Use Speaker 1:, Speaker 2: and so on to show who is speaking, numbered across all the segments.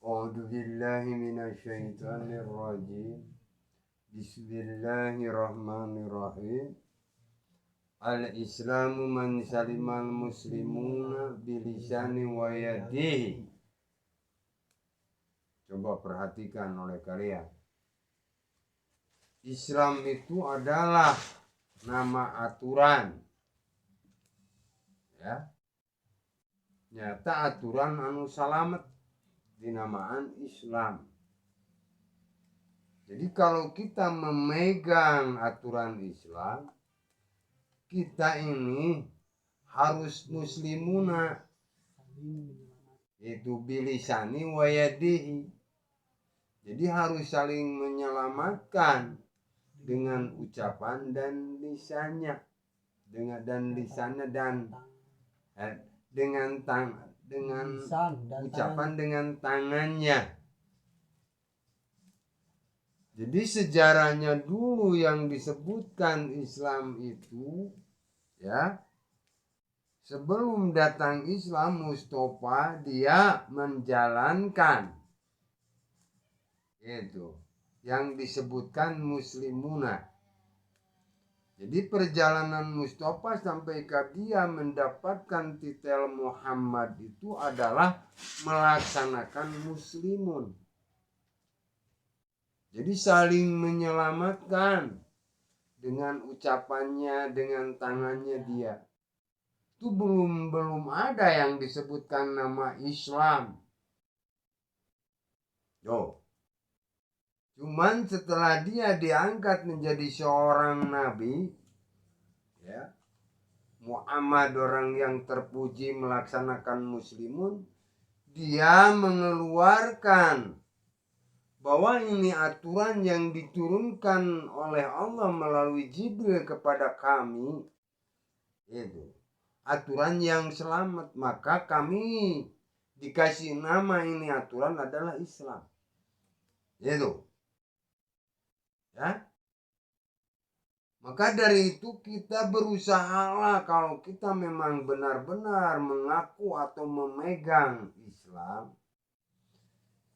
Speaker 1: A'udzu billahi minasyaitonir rajim. Bismillahirrahmanirrahim. Al-Islamu man salimal muslimuna bilisani wa yadihi. Coba perhatikan oleh kalian. Islam itu adalah nama aturan. Ya. Nyata aturan anu salamet dinamaan Islam. Jadi kalau kita memegang aturan Islam, kita ini harus muslimuna, itu bilisani wa yadihi. Jadi harus saling menyelamatkan dengan ucapan dan lisannya, dengan ucapan dengan tangannya. Jadi sejarahnya dulu yang disebutkan Islam itu, ya, sebelum datang Islam, Mustafa dia menjalankan itu yang disebutkan muslimuna. Jadi perjalanan Mustafa sampai ke dia mendapatkan titel Muhammad itu adalah melaksanakan muslimun. Jadi saling menyelamatkan dengan ucapannya, dengan tangannya dia. Itu belum ada yang disebutkan nama Islam. Cuman setelah dia diangkat menjadi seorang nabi, ya, Muhammad orang yang terpuji melaksanakan muslimun, dia mengeluarkan bahwa ini aturan yang diturunkan oleh Allah melalui Jibril kepada kami, itu aturan yang selamat. Maka kami dikasih nama ini aturan adalah Islam. Itu. Ya. Maka dari itu kita berusahalah kalau kita memang benar-benar mengaku atau memegang Islam,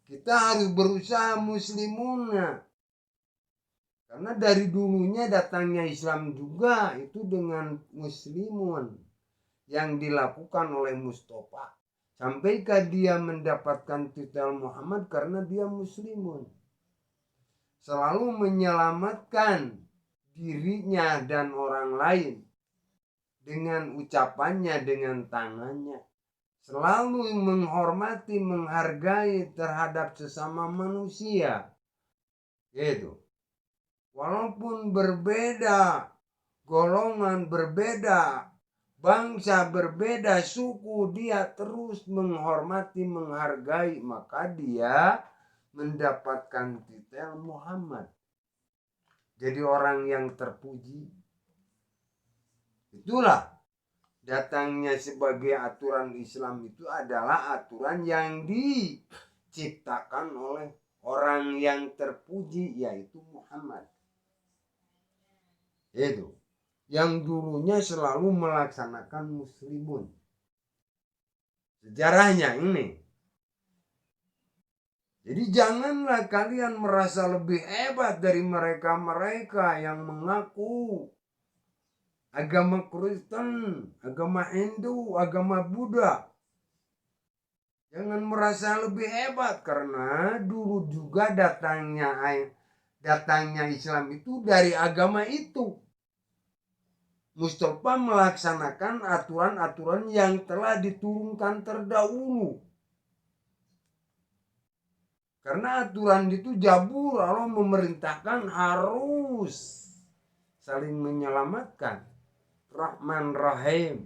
Speaker 1: kita harus berusaha muslimuna. Karena dari dulunya datangnya Islam juga itu dengan muslimun yang dilakukan oleh Mustafa. Sampai dia mendapatkan titel Muhammad karena dia muslimun. Selalu menyelamatkan dirinya dan orang lain dengan ucapannya, dengan tangannya. Selalu menghormati, menghargai terhadap sesama manusia. Gitu. Walaupun berbeda, golongan berbeda, bangsa berbeda, suku, dia terus menghormati, menghargai. Maka dia mendapatkan titel Muhammad. Jadi orang yang terpuji. Itulah datangnya sebagai aturan Islam itu adalah aturan yang diciptakan oleh orang yang terpuji, yaitu Muhammad. Itu. Yang dulunya selalu melaksanakan muslimun. Sejarahnya ini. Jadi janganlah kalian merasa lebih hebat dari mereka-mereka yang mengaku agama Kristen, agama Hindu, agama Buddha. Jangan merasa lebih hebat karena dulu juga datangnya Islam itu dari agama itu. Mustafa melaksanakan aturan-aturan yang telah diturunkan terdahulu. Karena aturan itu Jabur Allah memerintahkan harus saling menyelamatkan. Rahman Rahim.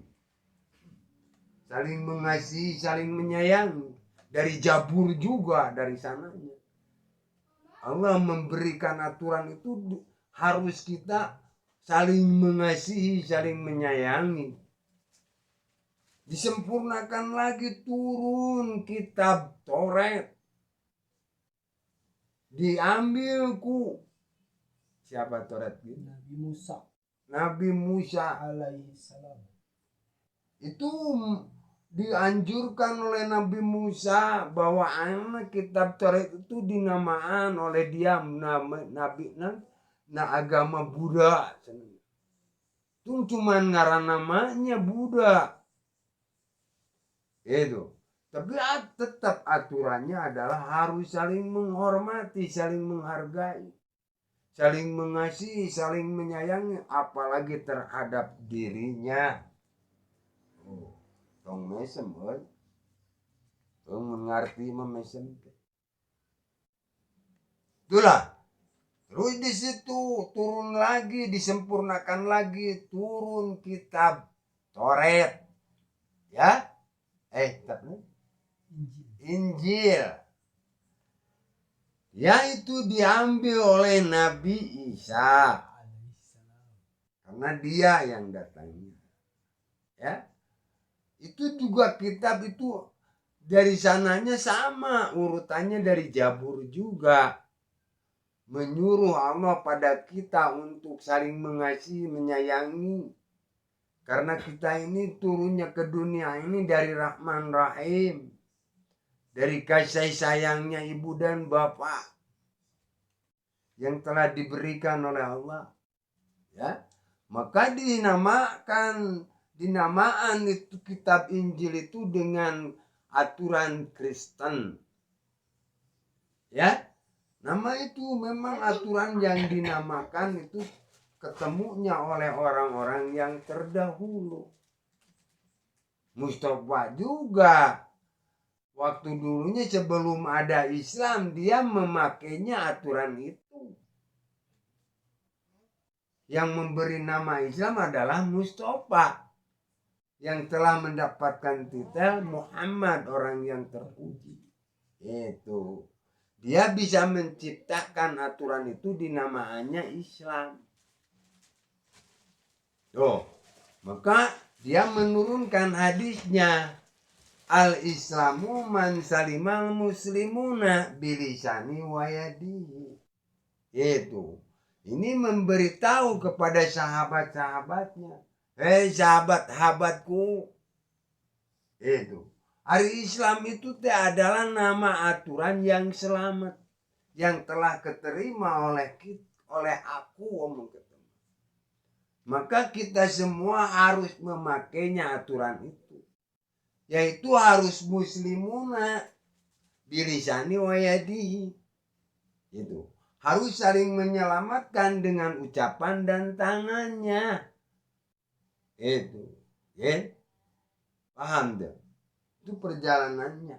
Speaker 1: Saling mengasihi, saling menyayangi. Dari Jabur juga, dari sananya. Allah memberikan aturan itu harus kita saling mengasihi, saling menyayangi. Disempurnakan lagi turun kitab Taurat. Diambilku siapa Taurat? Nabi Musa
Speaker 2: alaihissalam.
Speaker 1: Itu dianjurkan oleh Nabi Musa bahwa anak kitab Taurat itu dinamaan oleh dia nabi agama Buddha. Itu cuman ngaran namanya Buddha. Itu. Tapi tetap aturannya adalah harus saling menghormati, saling menghargai, saling mengasihi, saling menyayangi, apalagi terhadap dirinya. Tong mesem, tong mengerti memesem. Itulah. Terus di situ turun lagi, disempurnakan lagi, turun kitab Taurat, ya, tapi Injil, yaitu diambil oleh Nabi Isa, karena dia yang datangnya, ya. Itu juga kitab itu dari sananya sama urutannya dari Zabur juga. Menyuruh Allah pada kita untuk saling mengasihi, menyayangi. Karena kita ini turunnya ke dunia ini dari Rahman Rahim. Dari kasih sayangnya ibu dan bapak. Yang telah diberikan oleh Allah. Ya, maka dinamaan itu kitab Injil itu dengan aturan Kristen. Ya. Nama itu memang aturan yang dinamakan itu ketemunya oleh orang-orang yang terdahulu. Mustafa juga waktu dulunya sebelum ada Islam dia memakainya aturan itu. Yang memberi nama Islam adalah Mustafa yang telah mendapatkan titel Muhammad, orang yang terpuji. Itu. Dia bisa menciptakan aturan itu dinamaannya Islam. Tuh, maka dia menurunkan hadisnya. Al-Islamu man salimal muslimuna bilisani wayadihi. Itu. Ini memberitahu kepada sahabat-sahabatnya. Hei sahabat-sahabatku. Itu. Hari Islam itu adalah nama aturan yang selamat, yang telah keterima oleh aku, omong ketemu. Maka kita semua harus memakainya aturan itu, yaitu harus muslimuna bilisani wayadihi. Itu harus saling menyelamatkan dengan ucapan dan tangannya. Itu, ya, paham deh? Itu perjalanannya.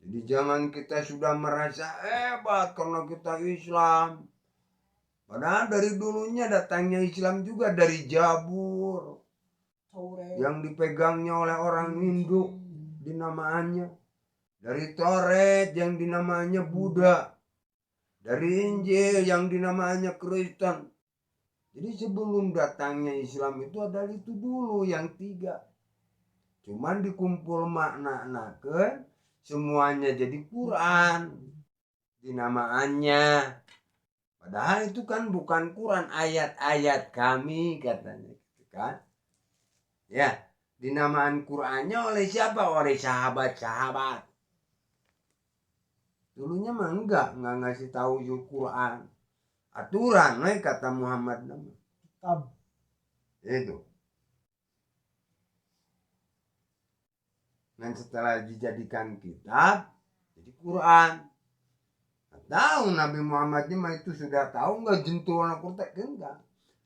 Speaker 1: Jadi jangan kita sudah merasa hebat karena kita Islam. Padahal dari dulunya datangnya Islam juga dari Zabur. Yang dipegangnya oleh orang Hindu dinamaannya. Dari Taurat yang dinamanya Buddha. Dari Injil yang dinamanya Kristen. Jadi sebelum datangnya Islam itu adalah itu dulu yang 3. Cuman dikumpul makna-nakeun semuanya jadi Quran dinamaannya. Padahal itu kan bukan Quran, ayat-ayat kami katanya, kan? Ya, dinamaan Qurannya oleh siapa? Oleh sahabat-sahabat. Dulunya mah enggak ngasih tahu Quran. Aturan, kata Muhammad nama. Kitab. Itu. Dan setelah dijadikan kitab, jadi Quran. Tahu Nabi Muhammad itu sudah tahu nggak jentul anak Quran, enggak.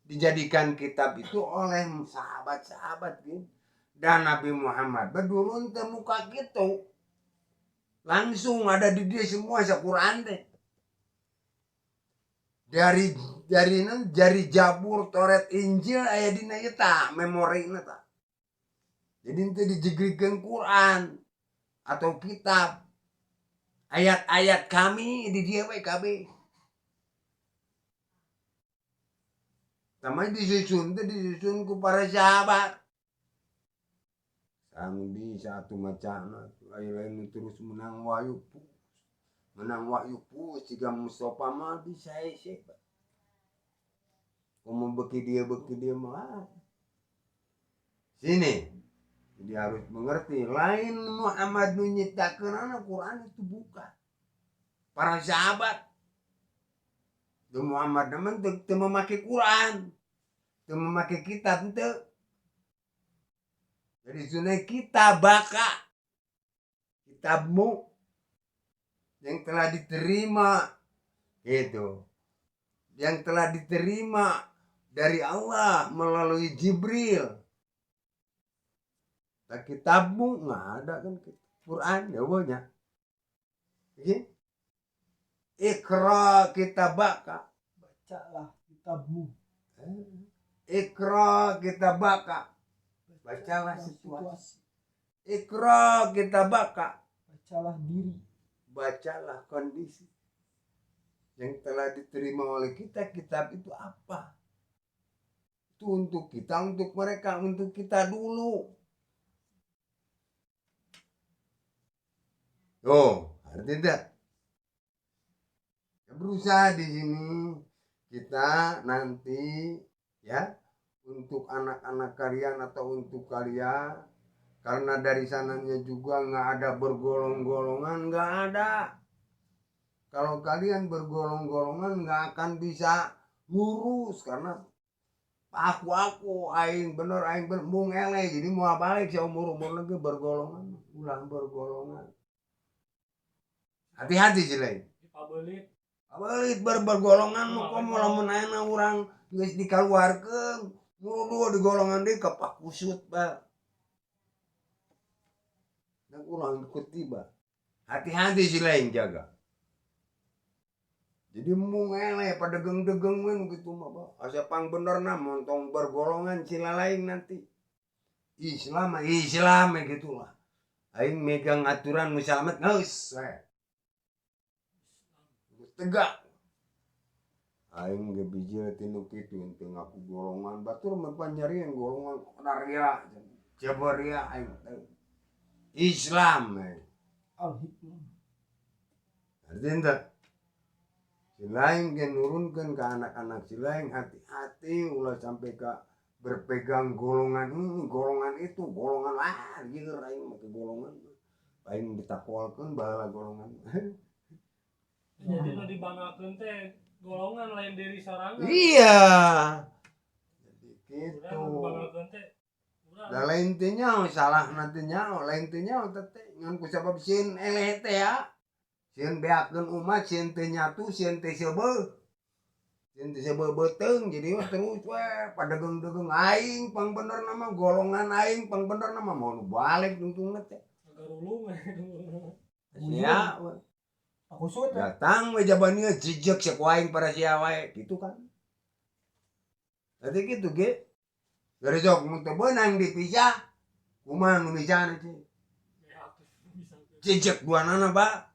Speaker 1: Dijadikan kitab itu oleh sahabat-sahabat gitu. Dan Nabi Muhammad berdurun ke muka gitu. Langsung ada di dia semua Quran deh. Dari Zabur, Taurat, Injil aya dina eta memorina ta. Jadi itu dijegrikan Quran atau kitab. Ayat-ayat kami di dia KB. Sama disusun ku para sahabat. Sambil satu macam lain terus menang wahyu pus jika Mustafa mah bisa siapa. Kamu beki dia mah. Sini. Jadi harus mengerti, lain Muhammad nu nyiptakeun anak Quran itu bukan. Para sahabat itu Muhammad teman teu memakai Quran, teu memakai kitab teu. Jadi sunai kita baka kitabmu yang telah diterima itu, yang telah diterima dari Allah melalui Jibril. Nah, kitabmu nggak ada kan Quran ya banyak. Ikra kitabaka,
Speaker 2: bacalah kitabmu.
Speaker 1: Ikra kitabaka, bacalah situasi. Ikra kitabaka,
Speaker 2: bacalah diri,
Speaker 1: bacalah kondisi yang telah diterima oleh kita. Kitab itu apa? Itu untuk kita, untuk mereka, untuk kita dulu. Oh, artinya tidak. Berusaha di sini kita nanti ya untuk anak-anak kalian atau untuk kalian, karena dari sananya juga nggak ada bergolong-golongan, nggak ada. Kalau kalian bergolong-golongan nggak akan bisa lurus, karena aku aing bener mung ele, jadi mau balik seumur lagi bergolongan, ulang bergolongan. Hati-hati sih lain. Abelit bergolongan mah komo lamun ayeuna urang geus dikaluarkeun, nu di golongan deui ka pakusut ba. Dan urang ikut tiba. Hati-hati sih lain jaga. Jadi mung ele pada degeng-degeng we gitu mah ba. Asa pang benerna montong bergolongan sila lain nanti. Islam gitulah. Aing megang aturan nu salamet geus we. Tegak. Aing ge bijil tinu kitu teu ngaku golongan batur mah panjarian golongan Qadaria, Jabaria aing Islam
Speaker 2: al-hikmah.
Speaker 1: artinya silaing ge nurunkeun ka anak-anak silaing hati-hati ulah sampai ka berpegang golongan ini, golongan itu, golongan lieur aing mah ke golongan. Aing ditakwalkeun baheula golongan.
Speaker 3: Jadi nu dibanggakeun teh golongan lain dari sorangan.
Speaker 1: Iya. Jadi gitu. Da lain teh nyaho salah nanti nyaho, lain teh nyaho teh ngan kusabab sieun eleh teh ya. Sieun beakeun umat, sieun teh nyatu, sieun teh seubeuh. Sieun teh seubeuh beuteung jadi terus we padegeng-degeng aing pang bener nama golongan aing pang bener nama mau nu balik tungtungna teh.
Speaker 3: Garulung.
Speaker 1: Ya.
Speaker 2: Aku suka
Speaker 1: Datang we jabanieu jejeg cek waing para sia wae gitu kan. Jadi gitu ge. Dari sok mun teu beunang dipisah, kumaha nu misahna teh? Jejeg duanana ba.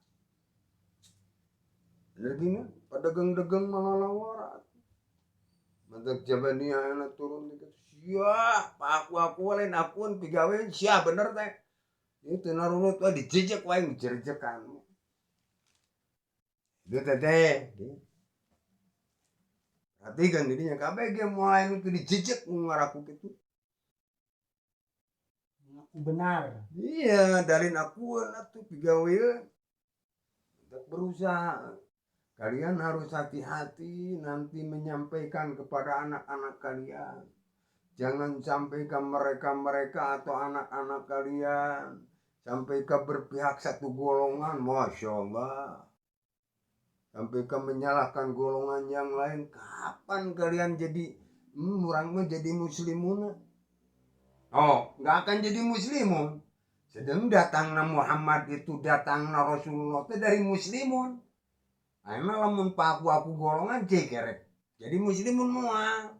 Speaker 1: Bener gini, padegeng-degeng malalawara. Mantek jabanieu ayeuna turun gitu. Sia, aku lain akun pigawean sia bener teh. Ieu teu narurut we dijejeg wae dijerjekan. Itu teh, perhatikan dirinya kabeh ge mulai nu dijejek ngaraku gitu.
Speaker 2: aku benar.
Speaker 1: Iya, dalin akueun atuh pigaweun. Untuk berusaha. Kalian harus hati-hati nanti menyampaikan kepada anak-anak kalian. Jangan sampaikan mereka atau anak-anak kalian sampai ke berpihak satu golongan, Masya Allah. Sampai ke menyalahkan golongan yang lain. Kapan kalian jadi orang mah jadi muslimun? Oh, nggak akan jadi muslimun. Sedang datangna Muhammad itu datangna Rasulullah itu dari muslimun. Ayeuna lamun aku golongan cekerek. Jadi muslimun moal.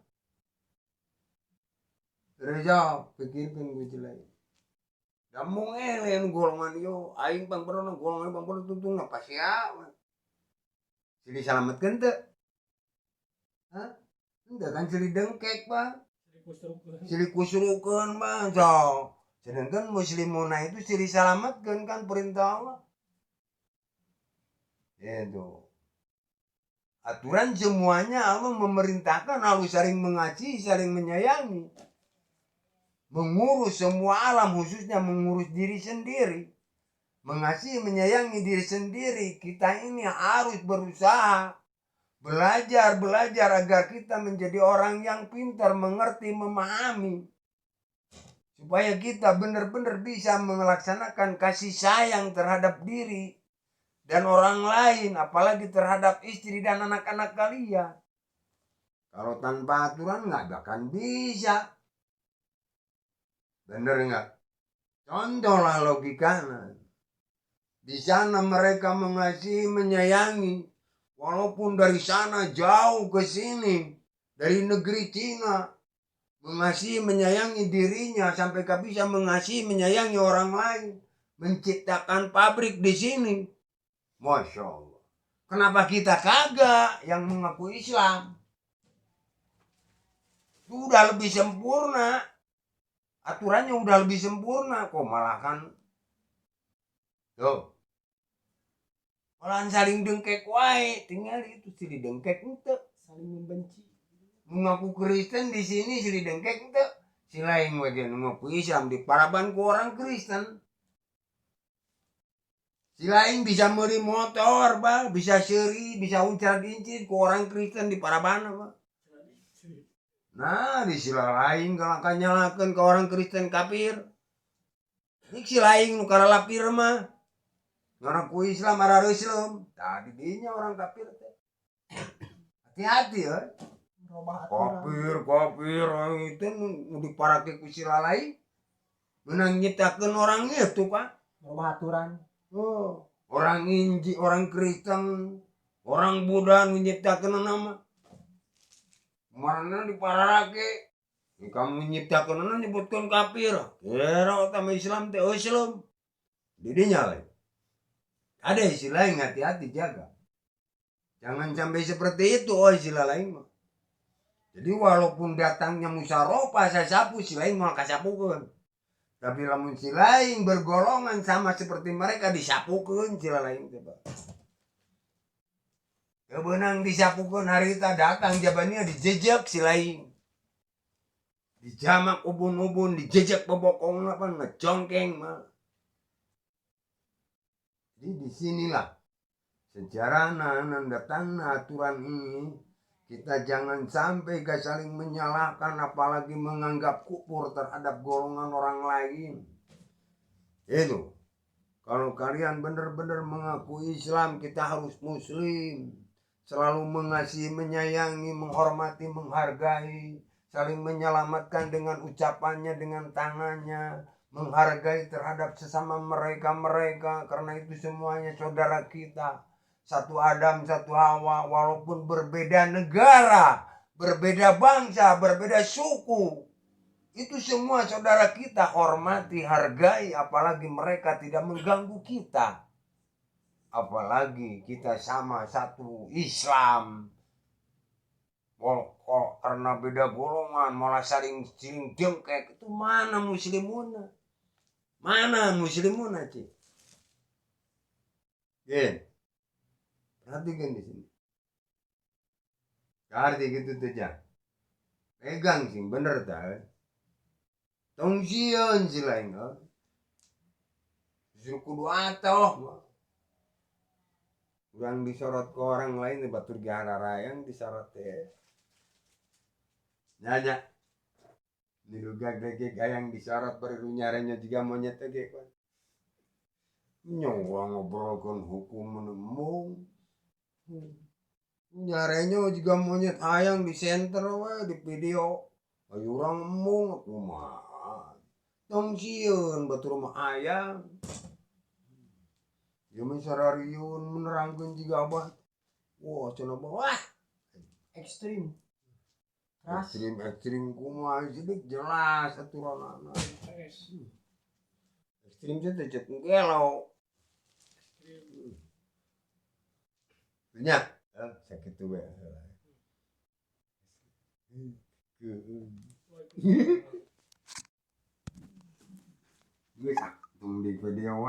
Speaker 1: Reja pikirkeun gue lain. Damung eleun golongan yo aing pang berenang golongan pang berenang tuntung apa sia. Sili salametkeun teu? Hah? Enggak kan sili dengkek, Bang. Sili kusrukeun, Bang. So, sedangkan muslimuna itu sili salametkeun kan perintah Allah. Itu. Aturan semuanya Allah memerintahkan harus saling mengasihi, saling menyayangi. mengurus semua alam, khususnya mengurus diri sendiri, mengasihi menyayangi diri sendiri. Kita ini harus berusaha belajar agar kita menjadi orang yang pintar, mengerti, memahami, supaya kita benar-benar bisa melaksanakan kasih sayang terhadap diri dan orang lain, apalagi terhadap istri dan anak-anak kalian. Kalau tanpa aturan nggak akan bisa. Bener nggak? Contohlah logikanya. Di sana mereka mengasihi, menyayangi, walaupun dari sana jauh ke sini, dari negeri Cina, mengasihi, menyayangi dirinya sampai bisa mengasihi, menyayangi orang lain, menciptakan pabrik di sini. Masya Allah. Kenapa kita kagak yang mengaku Islam? Itu udah lebih sempurna. Aturannya udah lebih sempurna. Kok malah kan tuh malahan saling dengkek wae, tinggal itu silih dengkek ente.
Speaker 2: Saling membenci.
Speaker 1: Mengaku Kristen di sini silih dengkek ente. Si lain bagian mengaku Islam di Paraban ku orang Kristen. Si lain bisa beli motor, Bang, bisa seri, bisa uncar-dincir ku orang Kristen di Paraban, Bang. Nah, di sila lain kalau akan nyalakan ke orang Kristen kafir. Ini si lain nu kara lapir mah. Ngaku Islam arah Islam. Tadi dinya orang kafir teh. Hati-hati ya.
Speaker 2: Merubah aturan.
Speaker 1: Kafir itu nu diparake ku sila lain. Menang nyiptakeun orang itu, Pak.
Speaker 2: Merubah aturan.
Speaker 1: Oh, orang Inji, orang Kristen, orang Buddha nu nyiptakeun nama. Mana diparake, kamu nyiptakeun nyebutkeun kafir. Kira utama Islam teh Islam. Didinya lain. Ada istilah yang hati-hati jaga. Jangan sampai seperti itu istilah lain mah. Jadi walaupun datangnya musyawarah saya sapu si lain mau kasapukeun. Tapi lamun si lain bergolongan sama seperti mereka disapukeun si lain teh. Kebenang disapukeun hari kita datang jabannya dijejak si lain. Dijamak ubun-ubun, dijejak bebokong apa ngejongkeng mah. Jadi disinilah sejarah dan datangnya aturan ini. Kita jangan sampai saling menyalahkan, apalagi menganggap kufur terhadap golongan orang lain. Itu kalau kalian benar-benar mengaku Islam, kita harus Muslim. Selalu mengasihi, menyayangi, menghormati, menghargai, saling menyelamatkan dengan ucapannya, dengan tangannya, menghargai terhadap sesama mereka, karena itu semuanya saudara kita. Satu Adam, satu Hawa, walaupun berbeda negara, berbeda bangsa, berbeda suku, itu semua saudara kita, hormati, hargai, apalagi mereka tidak mengganggu kita. Apalagi kita sama satu Islam. Kok karena beda golongan malah saling jengkek, itu mana muslimuna? Mana muslimuna, Cik? Gen. Perhatikan di sini. Arti gitu saja. Pegang sih, bener tak? Tong sieun si lain, justru kudu atoh. Kurang disorot ke orang lain, batur gihara rayang disorot teh. Nanya. Diduga gege gayang disorot perirunyaranya juga monyet teh kan. Nyawa ngobrolkan hukum menembung. Nyarenya juga monyet ayang di center we di video. Ayo orang embung kumaha. Tong sieun batur mah ayang. Ya mesarariun menerangkan juga abah. Wah cenah wah
Speaker 2: Ekstrim. Keras.
Speaker 1: ekstrim kumaha jadi jelas aturanana. Ekstrim teh cek gelau. Banyak sakit tuh ya. Gue sak di video